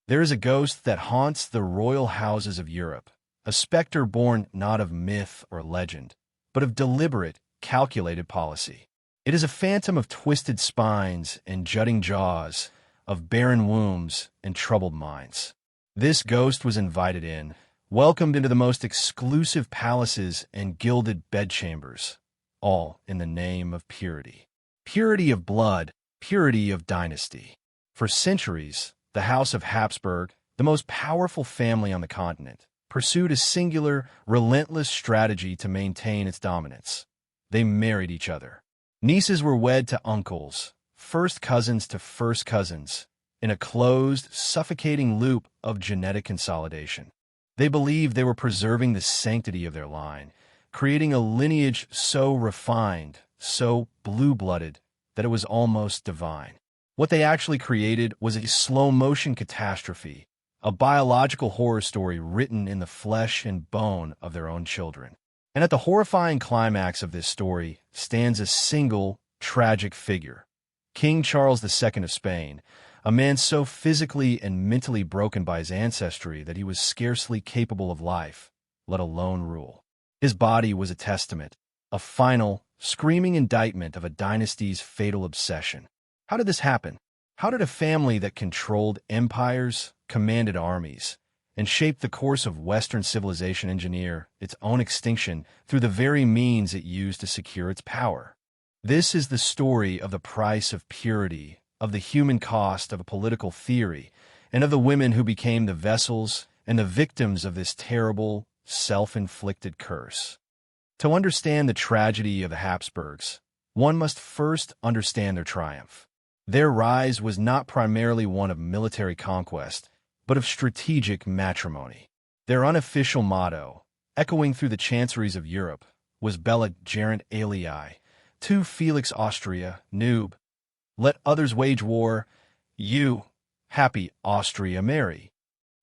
There is a ghost that haunts the royal houses of Europe, a specter born not of myth or legend, but of deliberate, calculated policy. It is a phantom of twisted spines and jutting jaws, of barren wombs and troubled minds. This ghost was invited in, welcomed into the most exclusive palaces and gilded bedchambers, all in the name of purity. Purity of blood, purity of dynasty. For centuries, the House of Habsburg, the most powerful family on the continent, pursued a singular, relentless strategy to maintain its dominance. They married each other. Nieces were wed to uncles, first cousins to first cousins, in a closed, suffocating loop of genetic consolidation. They believed they were preserving the sanctity of their line, creating a lineage so refined, so blue-blooded, that it was almost divine. What they actually created was a slow-motion catastrophe, a biological horror story written in the flesh and bone of their own children. And at the horrifying climax of this story stands a single, tragic figure, King Charles II of Spain, a man so physically and mentally broken by his ancestry that he was scarcely capable of life, let alone rule. His body was a testament, a final, screaming indictment of a dynasty's fatal obsession. How did this happen? How did a family that controlled empires, commanded armies, and shaped the course of Western civilization engineer its own extinction through the very means it used to secure its power? This is the story of the price of purity, of the human cost of a political theory, and of the women who became the vessels and the victims of this terrible, self-inflicted curse. To understand the tragedy of the Habsburgs, one must first understand their triumph. Their rise was not primarily one of military conquest, but of strategic matrimony. Their unofficial motto, echoing through the chanceries of Europe, was Bella Gerent Alii, Tu Felix Austria, Noob. Let others wage war, you, happy Austria, marry.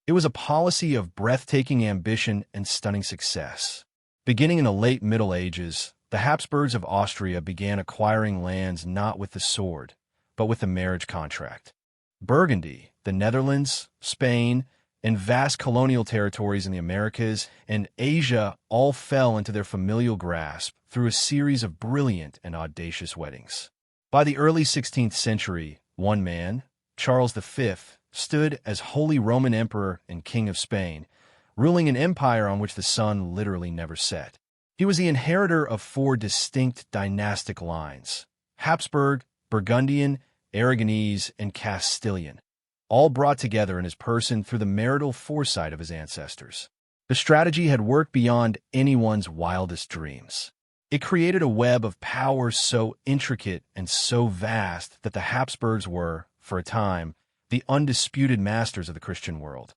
It was a policy of breathtaking ambition and stunning success. Beginning in the late Middle Ages, the Habsburgs of Austria began acquiring lands not with the sword, but with the marriage contract. Burgundy, the Netherlands, Spain, and vast colonial territories in the Americas and Asia all fell into their familial grasp through a series of brilliant and audacious weddings. By the early 16th century, one man, Charles V, stood as Holy Roman Emperor and King of Spain, ruling an empire on which the sun literally never set. He was the inheritor of four distinct dynastic lines: Habsburg, Burgundian, Aragonese, and Castilian, all brought together in his person through the marital foresight of his ancestors. The strategy had worked beyond anyone's wildest dreams. It created a web of power so intricate and so vast that the Habsburgs were, for a time, the undisputed masters of the Christian world.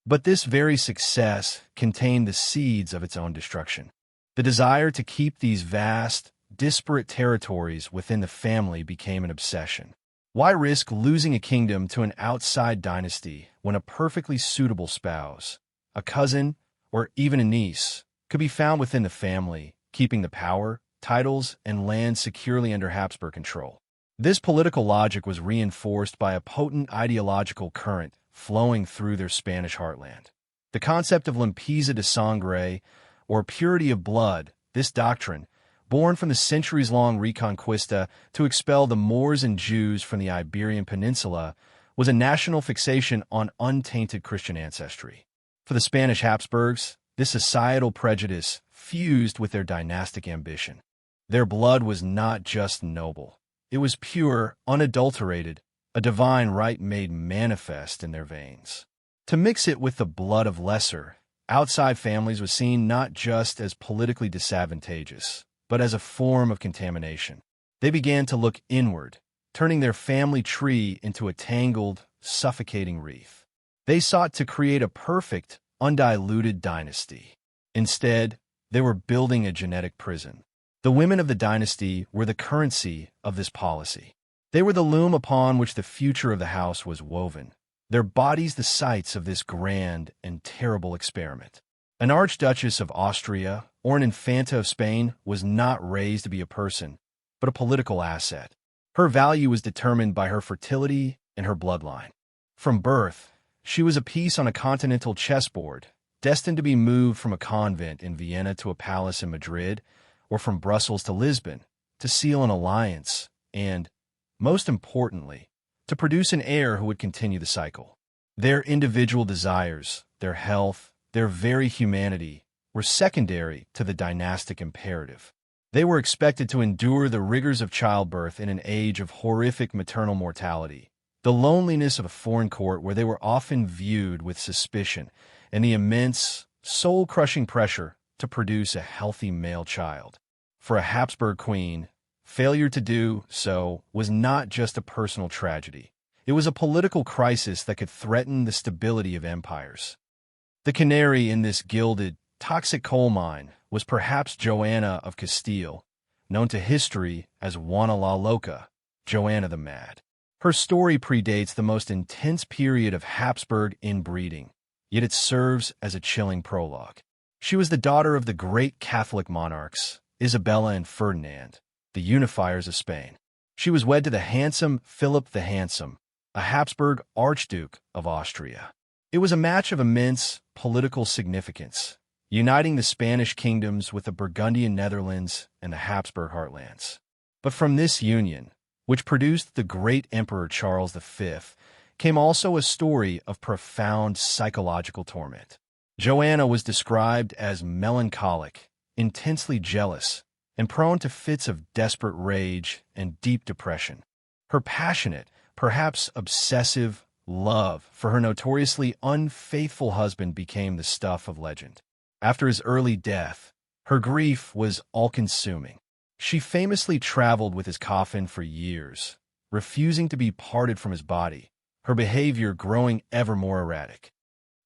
But this very success contained the seeds of its own destruction. The desire to keep these vast, disparate territories within the family became an obsession. Why risk losing a kingdom to an outside dynasty when a perfectly suitable spouse, a cousin, or even a niece could be found within the family, keeping the power, titles, and land securely under Habsburg control? This political logic was reinforced by a potent ideological current flowing through their Spanish heartland. The concept of limpeza de sangre, or purity of blood, this doctrine, born from the centuries-long Reconquista to expel the Moors and Jews from the Iberian Peninsula, was a national fixation on untainted Christian ancestry. For the Spanish Habsburgs, this societal prejudice fused with their dynastic ambition. Their blood was not just noble. It was pure, unadulterated, a divine right made manifest in their veins. To mix it with the blood of lesser, outside families was seen not just as politically disadvantageous, but as a form of contamination. They began to look inward, turning their family tree into a tangled, suffocating wreath. They sought to create a perfect, undiluted dynasty. Instead, they were building a genetic prison. The women of the dynasty were the currency of this policy. They were the loom upon which the future of the house was woven, their bodies the sites of this grand and terrible experiment. An Archduchess of Austria or an Infanta of Spain was not raised to be a person, but a political asset. Her value was determined by her fertility and her bloodline. From birth, She was a piece on a continental chessboard, destined to be moved from a convent in Vienna to a palace in Madrid, or from Brussels to Lisbon, to seal an alliance, and, most importantly, to produce an heir who would continue the cycle. Their individual desires, their health, their very humanity, were secondary to the dynastic imperative. They were expected to endure the rigors of childbirth in an age of horrific maternal mortality, the loneliness of a foreign court where they were often viewed with suspicion, and the immense, soul-crushing pressure to produce a healthy male child. For a Habsburg queen, failure to do so was not just a personal tragedy. It was a political crisis that could threaten the stability of empires. The canary in this gilded, toxic coal mine was perhaps Joanna of Castile, known to history as Juana la Loca, Joanna the Mad. Her story predates the most intense period of Habsburg inbreeding, yet it serves as a chilling prologue. She was the daughter of the great Catholic monarchs, Isabella and Ferdinand, the unifiers of Spain. She was wed to the handsome Philip the Handsome, a Habsburg Archduke of Austria. It was a match of immense political significance, uniting the Spanish kingdoms with the Burgundian Netherlands and the Habsburg heartlands. But from this union, which produced the great Emperor Charles V, came also a story of profound psychological torment. Joanna was described as melancholic, intensely jealous, and prone to fits of desperate rage and deep depression. Her passionate, perhaps obsessive, love for her notoriously unfaithful husband became the stuff of legend. After his early death, her grief was all-consuming. She famously traveled with his coffin for years, refusing to be parted from his body, her behavior growing ever more erratic.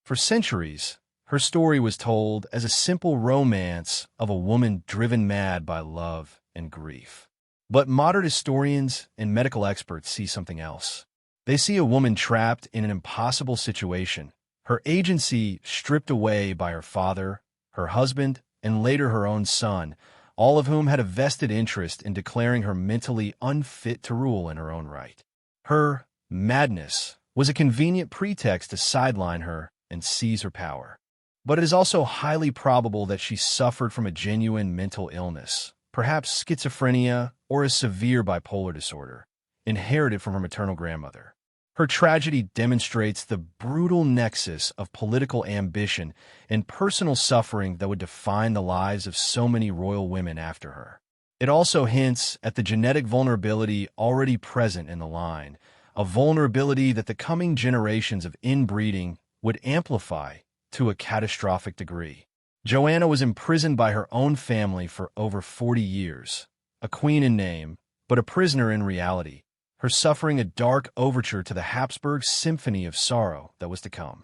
For centuries, her story was told as a simple romance of a woman driven mad by love and grief. But modern historians and medical experts see something else. They see a woman trapped in an impossible situation, her agency stripped away by her father, her husband, and later her own son, all of whom had a vested interest in declaring her mentally unfit to rule in her own right. Her madness was a convenient pretext to sideline her and seize her power. But it is also highly probable that she suffered from a genuine mental illness, perhaps schizophrenia or a severe bipolar disorder, inherited from her maternal grandmother. Her tragedy demonstrates the brutal nexus of political ambition and personal suffering that would define the lives of so many royal women after her. It also hints at the genetic vulnerability already present in the line, a vulnerability that the coming generations of inbreeding would amplify to a catastrophic degree. Joanna was imprisoned by her own family for over 40 years, a queen in name, but a prisoner in reality, her suffering a dark overture to the Habsburg symphony of sorrow that was to come.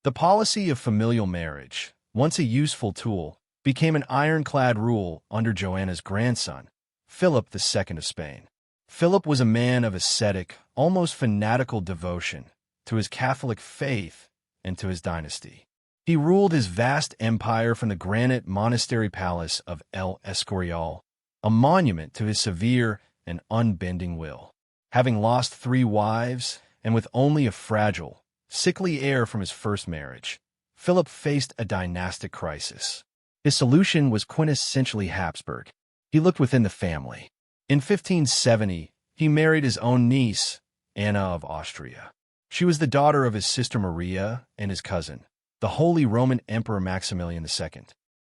The policy of familial marriage, once a useful tool, became an ironclad rule under Joanna's grandson, Philip II of Spain. Philip was a man of ascetic, almost fanatical devotion to his Catholic faith and to his dynasty. He ruled his vast empire from the granite monastery palace of El Escorial, a monument to his severe and unbending will. Having lost 3 wives and with only a fragile, sickly heir from his first marriage, Philip faced a dynastic crisis. His solution was quintessentially Habsburg. He looked within the family. In 1570, he married his own niece, Anna of Austria. She was the daughter of his sister Maria and his cousin, the Holy Roman Emperor Maximilian II.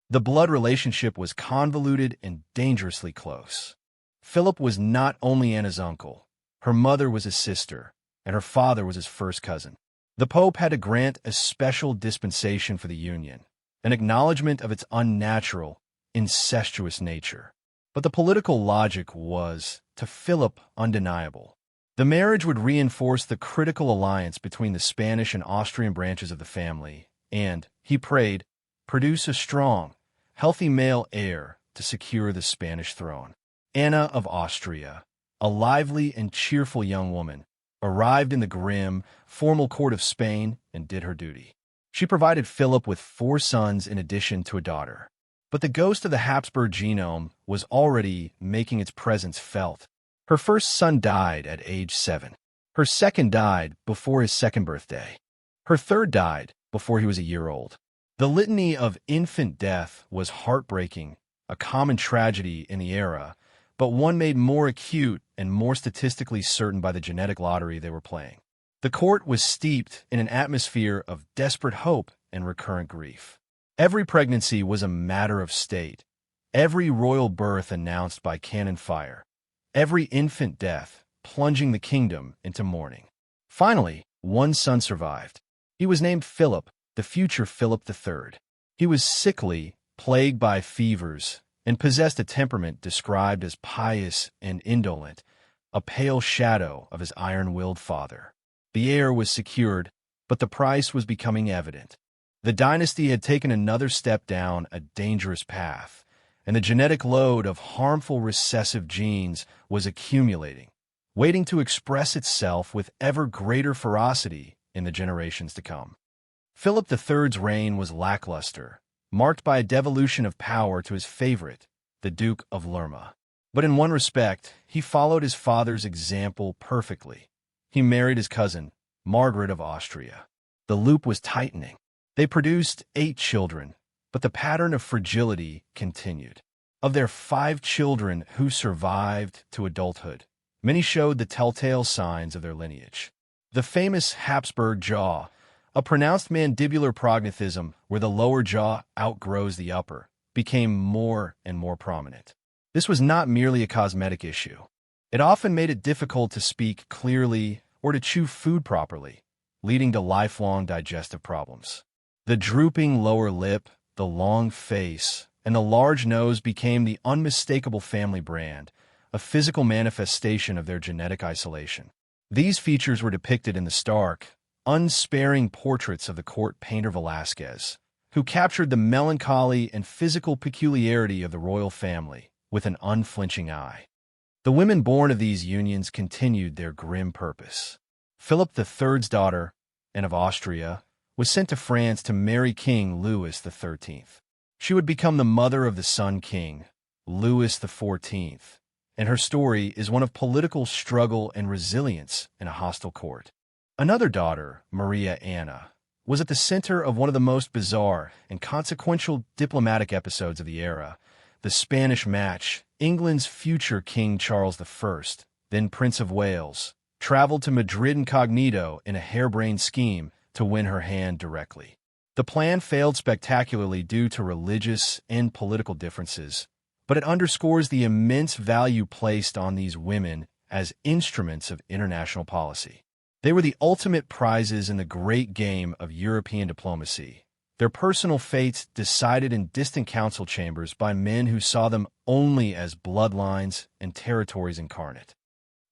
The blood relationship was convoluted and dangerously close. Philip was not only Anna's uncle, her mother was his sister, and her father was his first cousin. The Pope had to grant a special dispensation for the union, an acknowledgement of its unnatural, incestuous nature. But the political logic was, to Philip, undeniable. The marriage would reinforce the critical alliance between the Spanish and Austrian branches of the family, and, he prayed, produce a strong, healthy male heir to secure the Spanish throne. Anna of Austria, a lively and cheerful young woman, arrived in the grim, formal court of Spain and did her duty. She provided Philip with 4 sons in addition to a daughter. But the ghost of the Habsburg genome was already making its presence felt. Her first son died at age 7. Her second died before his second birthday. Her third died before he was a year old. The litany of infant death was heartbreaking, a common tragedy in the era, but one made more acute and more statistically certain by the genetic lottery they were playing. The court was steeped in an atmosphere of desperate hope and recurrent grief. Every pregnancy was a matter of state, every royal birth announced by cannon fire, every infant death plunging the kingdom into mourning. Finally, one son survived. He was named Philip, the future Philip III. He was sickly, plagued by fevers, and possessed a temperament described as pious and indolent, a pale shadow of his iron-willed father. The heir was secured, but the price was becoming evident. The dynasty had taken another step down a dangerous path, and the genetic load of harmful recessive genes was accumulating, waiting to express itself with ever greater ferocity in the generations to come. Philip III's reign was lackluster, marked by a devolution of power to his favorite, the Duke of Lerma. But in one respect, he followed his father's example perfectly. He married his cousin, Margaret of Austria. The loop was tightening. They produced 8 children, but the pattern of fragility continued. Of their 5 children who survived to adulthood, many showed the telltale signs of their lineage. The famous Habsburg jaw, a pronounced mandibular prognathism where the lower jaw outgrows the upper, became more and more prominent. This was not merely a cosmetic issue. It often made it difficult to speak clearly or to chew food properly, leading to lifelong digestive problems. The drooping lower lip, the long face, and the large nose became the unmistakable family brand, a physical manifestation of their genetic isolation. These features were depicted in the stark, unsparing portraits of the court painter Velázquez, who captured the melancholy and physical peculiarity of the royal family with an unflinching eye. The women born of these unions continued their grim purpose. Philip III's daughter, Anne of Austria, was sent to France to marry King Louis XIII. She would become the mother of the Sun King, Louis XIV, and her story is one of political struggle and resilience in a hostile court. Another daughter, Maria Anna, was at the center of one of the most bizarre and consequential diplomatic episodes of the era, the Spanish match. England's future King Charles I, then Prince of Wales, traveled to Madrid incognito in a harebrained scheme to win her hand directly. The plan failed spectacularly due to religious and political differences, but it underscores the immense value placed on these women as instruments of international policy. They were the ultimate prizes in the great game of European diplomacy, their personal fates decided in distant council chambers by men who saw them only as bloodlines and territories incarnate.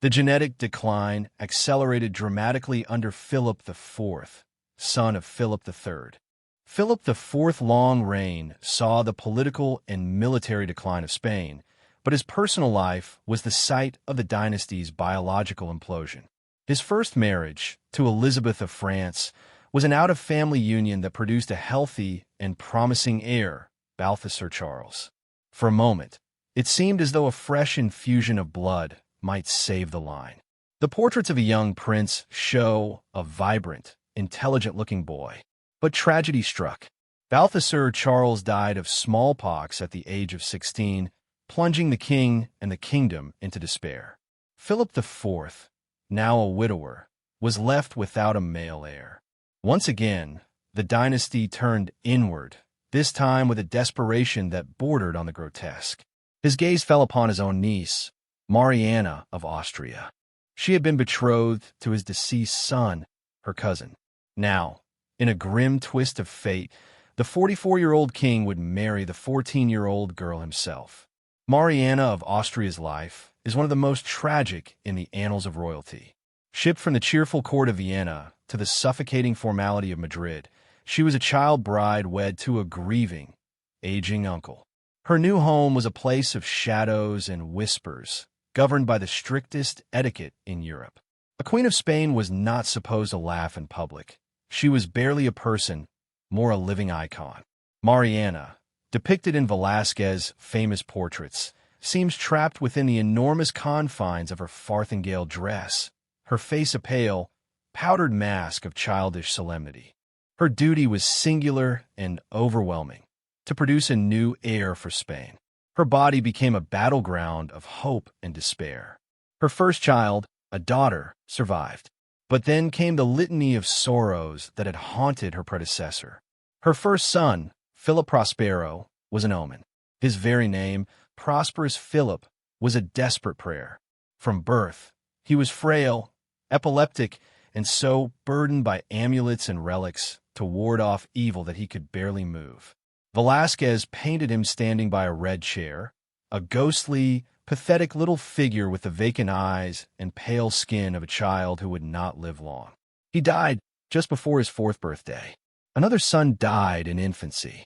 The genetic decline accelerated dramatically under Philip IV, son of Philip III. Philip IV's long reign saw the political and military decline of Spain, but his personal life was the site of the dynasty's biological implosion. His first marriage, to Elizabeth of France, was an out-of-family union that produced a healthy and promising heir, Balthasar Charles. For a moment, it seemed as though a fresh infusion of blood might save the line. The portraits of a young prince show a vibrant, intelligent-looking boy. But tragedy struck. Balthasar Charles died of smallpox at the age of 16, plunging the king and the kingdom into despair. Philip IV, now a widower, was left without a male heir. Once again, the dynasty turned inward, this time with a desperation that bordered on the grotesque. His gaze fell upon his own niece, Mariana of Austria. She had been betrothed to his deceased son, her cousin. Now, in a grim twist of fate, the 44-year-old king would marry the 14-year-old girl himself. Mariana of Austria's life is one of the most tragic in the annals of royalty. Shipped from the cheerful court of Vienna to the suffocating formality of Madrid, she was a child bride wed to a grieving, aging uncle. Her new home was a place of shadows and whispers, governed by the strictest etiquette in Europe. A queen of Spain was not supposed to laugh in public. She was barely a person, more a living icon. Mariana, depicted in Velázquez's famous portraits, seems trapped within the enormous confines of her farthingale dress, her face a pale, powdered mask of childish solemnity. Her duty was singular and overwhelming, to produce a new heir for Spain. Her body became a battleground of hope and despair. Her first child, a daughter, survived. But then came the litany of sorrows that had haunted her predecessor. Her first son, Philip Prospero, was an omen. His very name, Prosperous Philip, was a desperate prayer. From birth, he was frail, epileptic, and so burdened by amulets and relics to ward off evil that he could barely move. Velázquez painted him standing by a red chair, a ghostly, pathetic little figure with the vacant eyes and pale skin of a child who would not live long. He died just before his 4th birthday. Another son died in infancy.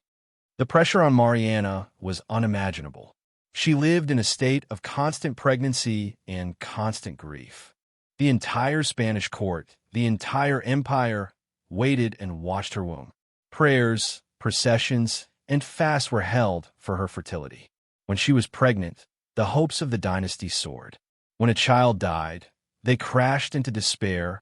The pressure on Mariana was unimaginable. She lived in a state of constant pregnancy and constant grief. The entire Spanish court, the entire empire, waited and watched her womb. Prayers, processions, and fasts were held for her fertility. When she was pregnant, the hopes of the dynasty soared. When a child died, they crashed into despair,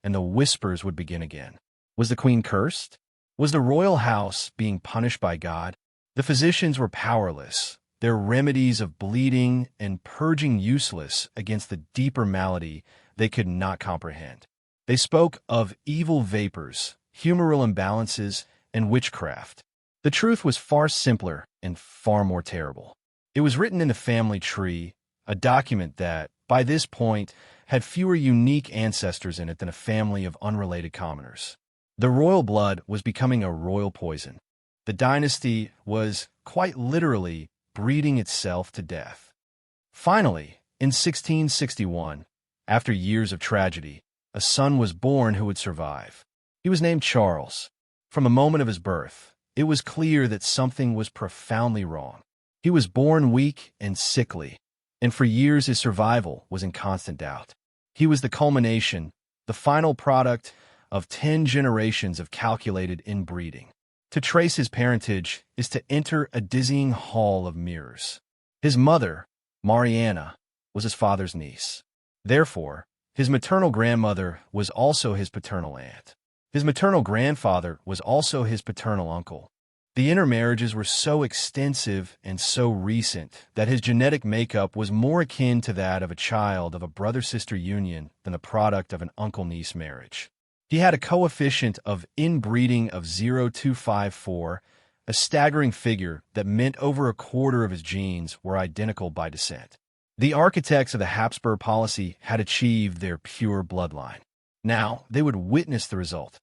and the whispers would begin again. Was the queen cursed? Was the royal house being punished by God? The physicians were powerless, their remedies of bleeding and purging useless against the deeper malady they could not comprehend. They spoke of evil vapors, humoral imbalances, and witchcraft. The truth was far simpler and far more terrible. It was written in the family tree, a document that, by this point, had fewer unique ancestors in it than a family of unrelated commoners. The royal blood was becoming a royal poison. The dynasty was, quite literally, breeding itself to death. Finally, in 1661, after years of tragedy, a son was born who would survive. He was named Charles. From the moment of his birth, it was clear that something was profoundly wrong. He was born weak and sickly, and for years his survival was in constant doubt. He was the culmination, the final product of 10 generations of calculated inbreeding. To trace his parentage is to enter a dizzying hall of mirrors. His mother, Mariana, was his father's niece. Therefore, his maternal grandmother was also his paternal aunt. His maternal grandfather was also his paternal uncle. The intermarriages were so extensive and so recent that his genetic makeup was more akin to that of a child of a brother-sister union than the product of an uncle-niece marriage. He had a coefficient of inbreeding of 0.254, a staggering figure that meant over a quarter of his genes were identical by descent. The architects of the Habsburg policy had achieved their pure bloodline. Now, they would witness the result.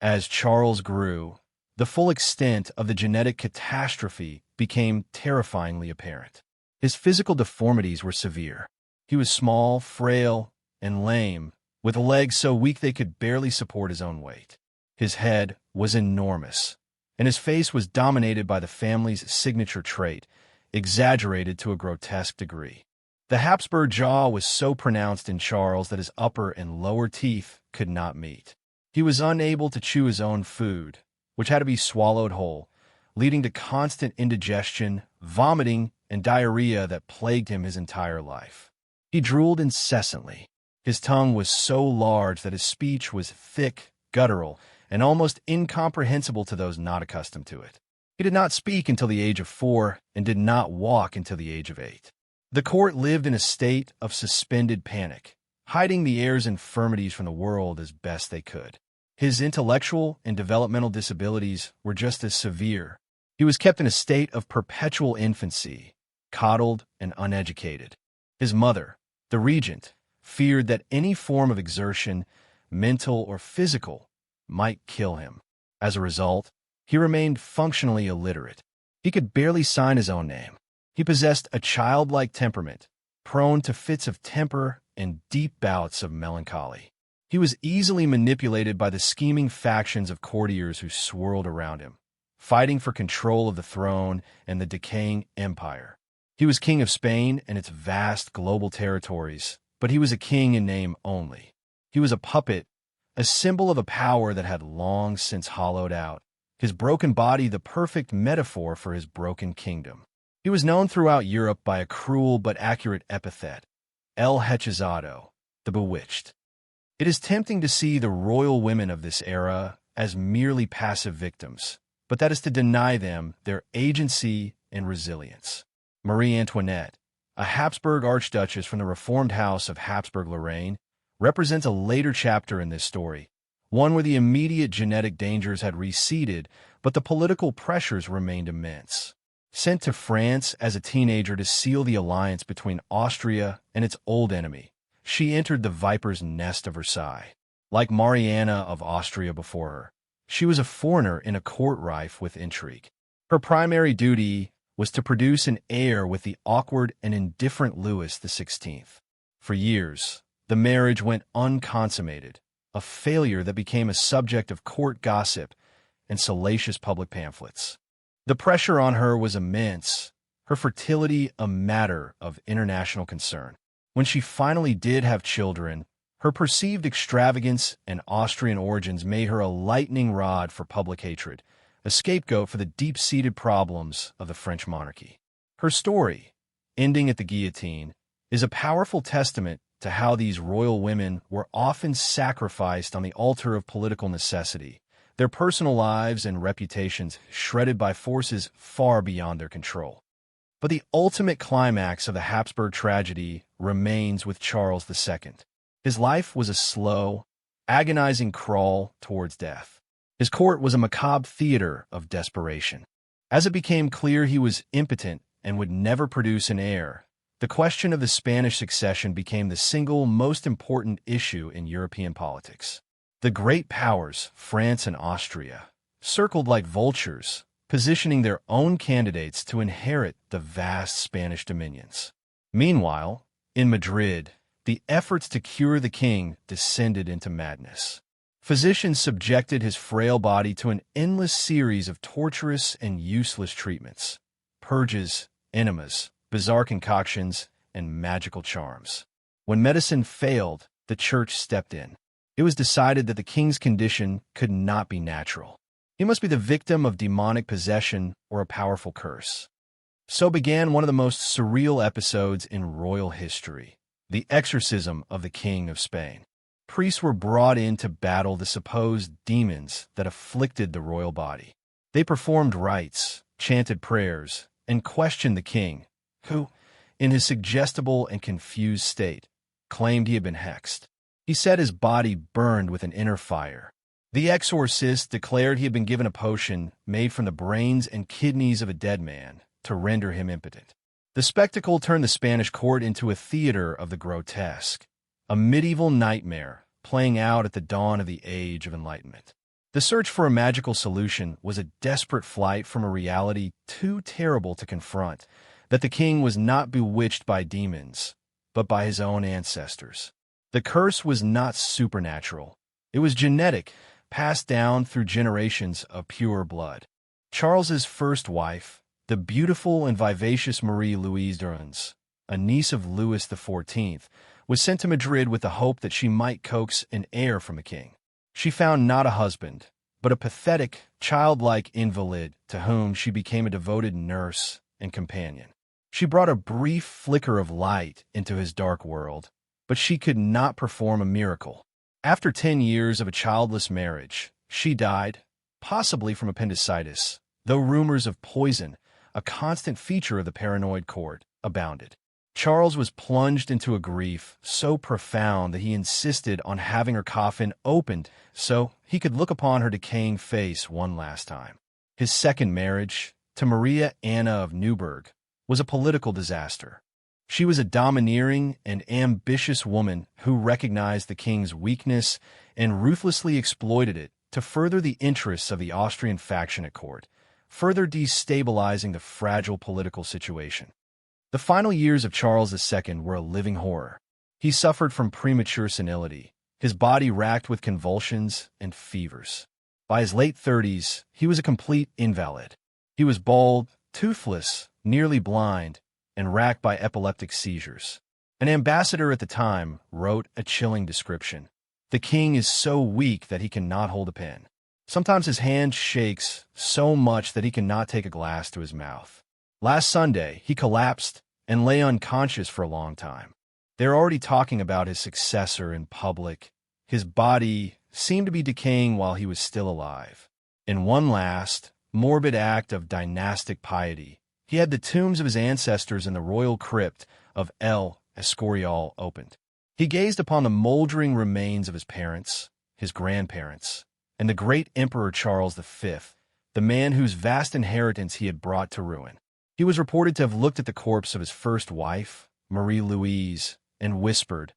As Charles grew, the full extent of the genetic catastrophe became terrifyingly apparent. His physical deformities were severe. He was small, frail, and lame, with legs so weak they could barely support his own weight. His head was enormous, and his face was dominated by the family's signature trait, exaggerated to a grotesque degree. The Habsburg jaw was so pronounced in Charles that his upper and lower teeth could not meet. He was unable to chew his own food, which had to be swallowed whole, leading to constant indigestion, vomiting, and diarrhea that plagued him his entire life. He drooled incessantly. His tongue was so large that his speech was thick, guttural, and almost incomprehensible to those not accustomed to it. He did not speak until the age of 4 and did not walk until the age of 8. The court lived in a state of suspended panic, hiding the heir's infirmities from the world as best they could. His intellectual and developmental disabilities were just as severe. He was kept in a state of perpetual infancy, coddled and uneducated. His mother, the regent, feared that any form of exertion, mental or physical, might kill him. As a result, he remained functionally illiterate. He could barely sign his own name. He possessed a childlike temperament, prone to fits of temper and deep bouts of melancholy. He was easily manipulated by the scheming factions of courtiers who swirled around him, fighting for control of the throne and the decaying empire. He was king of Spain and its vast global territories, but he was a king in name only. He was a puppet, a symbol of a power that had long since hollowed out, his broken body the perfect metaphor for his broken kingdom. He was known throughout Europe by a cruel but accurate epithet, El Hechizado, the Bewitched. It is tempting to see the royal women of this era as merely passive victims, but that is to deny them their agency and resilience. Marie Antoinette, a Habsburg archduchess from the reformed house of Habsburg-Lorraine, represents a later chapter in this story, one where the immediate genetic dangers had receded, but the political pressures remained immense. Sent to France as a teenager to seal the alliance between Austria and its old enemy, she entered the viper's nest of Versailles. Like Mariana of Austria before her, she was a foreigner in a court rife with intrigue. Her primary duty was to produce an heir with the awkward and indifferent Louis XVI. For years, the marriage went unconsummated, a failure that became a subject of court gossip and salacious public pamphlets. The pressure on her was immense, her fertility a matter of international concern. When she finally did have children, her perceived extravagance and Austrian origins made her a lightning rod for public hatred, a scapegoat for the deep-seated problems of the French monarchy. Her story, ending at the guillotine, is a powerful testament to how these royal women were often sacrificed on the altar of political necessity, their personal lives and reputations shredded by forces far beyond their control. But the ultimate climax of the Habsburg tragedy remains with Charles II. His life was a slow, agonizing crawl towards death. His court was a macabre theater of desperation. As it became clear he was impotent and would never produce an heir, the question of the Spanish succession became the single most important issue in European politics. The great powers, France and Austria, circled like vultures, positioning their own candidates to inherit the vast Spanish dominions. Meanwhile, in Madrid, the efforts to cure the king descended into madness. Physicians subjected his frail body to an endless series of torturous and useless treatments, purges, enemas, bizarre concoctions, and magical charms. When medicine failed, the church stepped in. It was decided that the king's condition could not be natural. He must be the victim of demonic possession or a powerful curse. So began one of the most surreal episodes in royal history, the exorcism of the King of Spain. Priests were brought in to battle the supposed demons that afflicted the royal body. They performed rites, chanted prayers, and questioned the king, who, in his suggestible and confused state, claimed he had been hexed. He said his body burned with an inner fire. The exorcist declared he had been given a potion made from the brains and kidneys of a dead man to render him impotent. The spectacle turned the Spanish court into a theater of the grotesque, a medieval nightmare playing out at the dawn of the Age of Enlightenment. The search for a magical solution was a desperate flight from a reality too terrible to confront, that the king was not bewitched by demons, but by his own ancestors. The curse was not supernatural. It was genetic, passed down through generations of pure blood. Charles's first wife, the beautiful and vivacious Marie-Louise d'Orléans, a niece of Louis XIV, was sent to Madrid with the hope that she might coax an heir from the king. She found not a husband, but a pathetic, childlike invalid to whom she became a devoted nurse and companion. She brought a brief flicker of light into his dark world, but she could not perform a miracle. After 10 years of a childless marriage, she died, possibly from appendicitis, though rumors of poison, a constant feature of the paranoid court, abounded. Charles was plunged into a grief so profound that he insisted on having her coffin opened so he could look upon her decaying face one last time. His second marriage, to Maria Anna of Neuburg, was a political disaster. She was a domineering and ambitious woman who recognized the king's weakness and ruthlessly exploited it to further the interests of the Austrian faction at court, further destabilizing the fragile political situation. The final years of Charles II were a living horror. He suffered from premature senility, his body racked with convulsions and fevers. By his late 30s, he was a complete invalid. He was bald, toothless, nearly blind, and racked by epileptic seizures. An ambassador at the time wrote a chilling description. The king is so weak that he cannot hold a pen. Sometimes his hand shakes so much that he cannot take a glass to his mouth. Last Sunday, he collapsed and lay unconscious for a long time. They're already talking about his successor in public. His body seemed to be decaying while he was still alive. In one last, morbid act of dynastic piety, he had the tombs of his ancestors in the royal crypt of El Escorial opened. He gazed upon the moldering remains of his parents, his grandparents, and the great Emperor Charles V, the man whose vast inheritance he had brought to ruin. He was reported to have looked at the corpse of his first wife, Marie Louise, and whispered,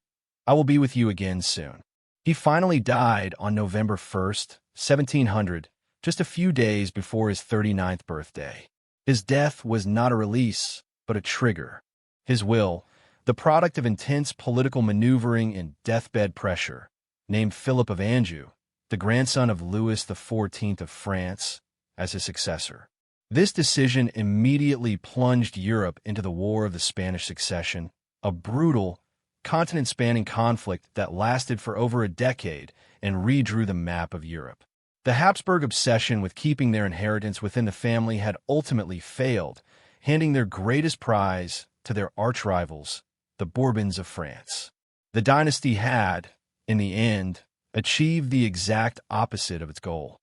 "I will be with you again soon." He finally died on November 1st, 1700, just a few days before his 39th birthday. His death was not a release, but a trigger. His will, the product of intense political maneuvering and deathbed pressure, named Philip of Anjou, the grandson of Louis XIV of France, as his successor. This decision immediately plunged Europe into the War of the Spanish Succession, a brutal, continent-spanning conflict that lasted for over a decade and redrew the map of Europe. The Habsburg obsession with keeping their inheritance within the family had ultimately failed, handing their greatest prize to their arch-rivals, the Bourbons of France. The dynasty had, in the end, achieved the exact opposite of its goal.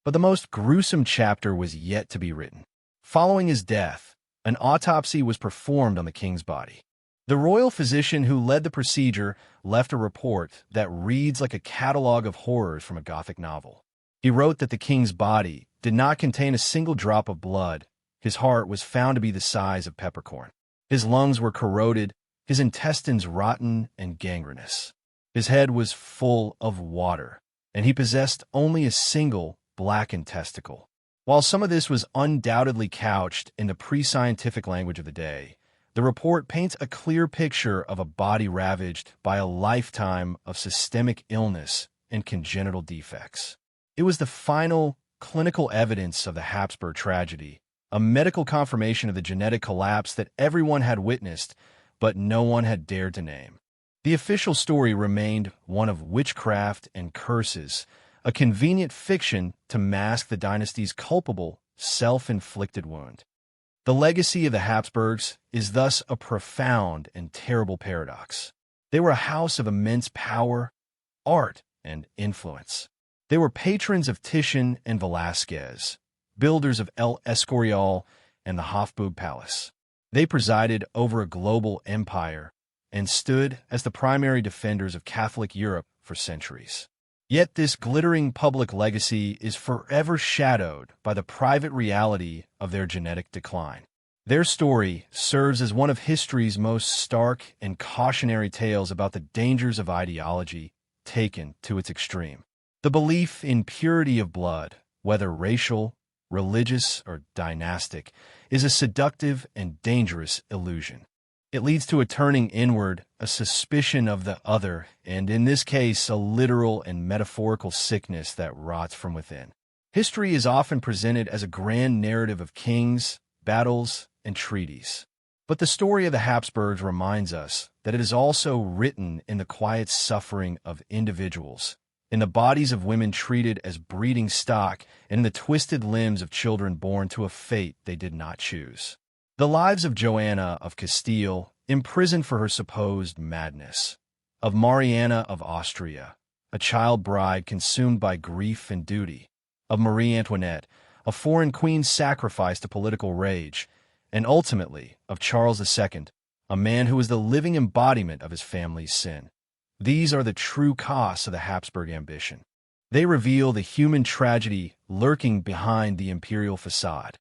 But the most gruesome chapter was yet to be written. Following his death, an autopsy was performed on the king's body. The royal physician who led the procedure left a report that reads like a catalog of horrors from a Gothic novel. He wrote that the king's body did not contain a single drop of blood. His heart was found to be the size of peppercorn. His lungs were corroded, his intestines rotten and gangrenous. His head was full of water, and he possessed only a single blackened testicle. While some of this was undoubtedly couched in the pre-scientific language of the day, the report paints a clear picture of a body ravaged by a lifetime of systemic illness and congenital defects. It was the final clinical evidence of the Habsburg tragedy, a medical confirmation of the genetic collapse that everyone had witnessed, but no one had dared to name. The official story remained one of witchcraft and curses, a convenient fiction to mask the dynasty's culpable, self-inflicted wound. The legacy of the Habsburgs is thus a profound and terrible paradox. They were a house of immense power, art, and influence. They were patrons of Titian and Velázquez, builders of El Escorial and the Hofburg Palace. They presided over a global empire and stood as the primary defenders of Catholic Europe for centuries. Yet this glittering public legacy is forever shadowed by the private reality of their genetic decline. Their story serves as one of history's most stark and cautionary tales about the dangers of ideology taken to its extreme. The belief in purity of blood, whether racial, religious, or dynastic, is a seductive and dangerous illusion. It leads to a turning inward, a suspicion of the other, and in this case, a literal and metaphorical sickness that rots from within. History is often presented as a grand narrative of kings, battles, and treaties. But the story of the Habsburgs reminds us that it is also written in the quiet suffering of individuals, in the bodies of women treated as breeding stock, and in the twisted limbs of children born to a fate they did not choose. The lives of Joanna of Castile, imprisoned for her supposed madness, of Mariana of Austria, a child bride consumed by grief and duty, of Marie Antoinette, a foreign queen sacrificed to political rage, and ultimately of Charles II, a man who was the living embodiment of his family's sin. These are the true costs of the Habsburg ambition. They reveal the human tragedy lurking behind the imperial facade.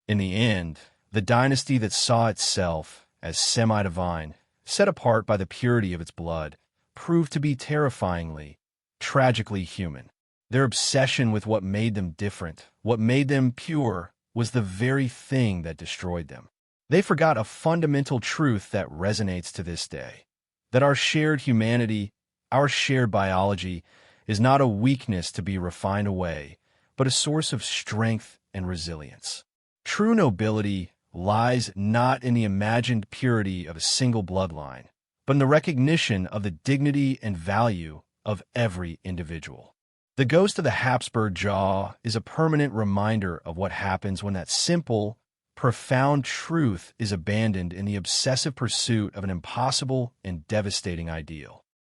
In the end, the dynasty that saw itself as semi-divine, set apart by the purity of its blood, proved to be terrifyingly, tragically human. Their obsession with what made them different, what made them pure, was the very thing that destroyed them. They forgot a fundamental truth that resonates to this day, that our shared humanity, our shared biology, is not a weakness to be refined away, but a source of strength and resilience. True nobility lies not in the imagined purity of a single bloodline, but in the recognition of the dignity and value of every individual. The ghost of the Habsburg jaw is a permanent reminder of what happens when that simple, profound truth is abandoned in the obsessive pursuit of an impossible and devastating ideal.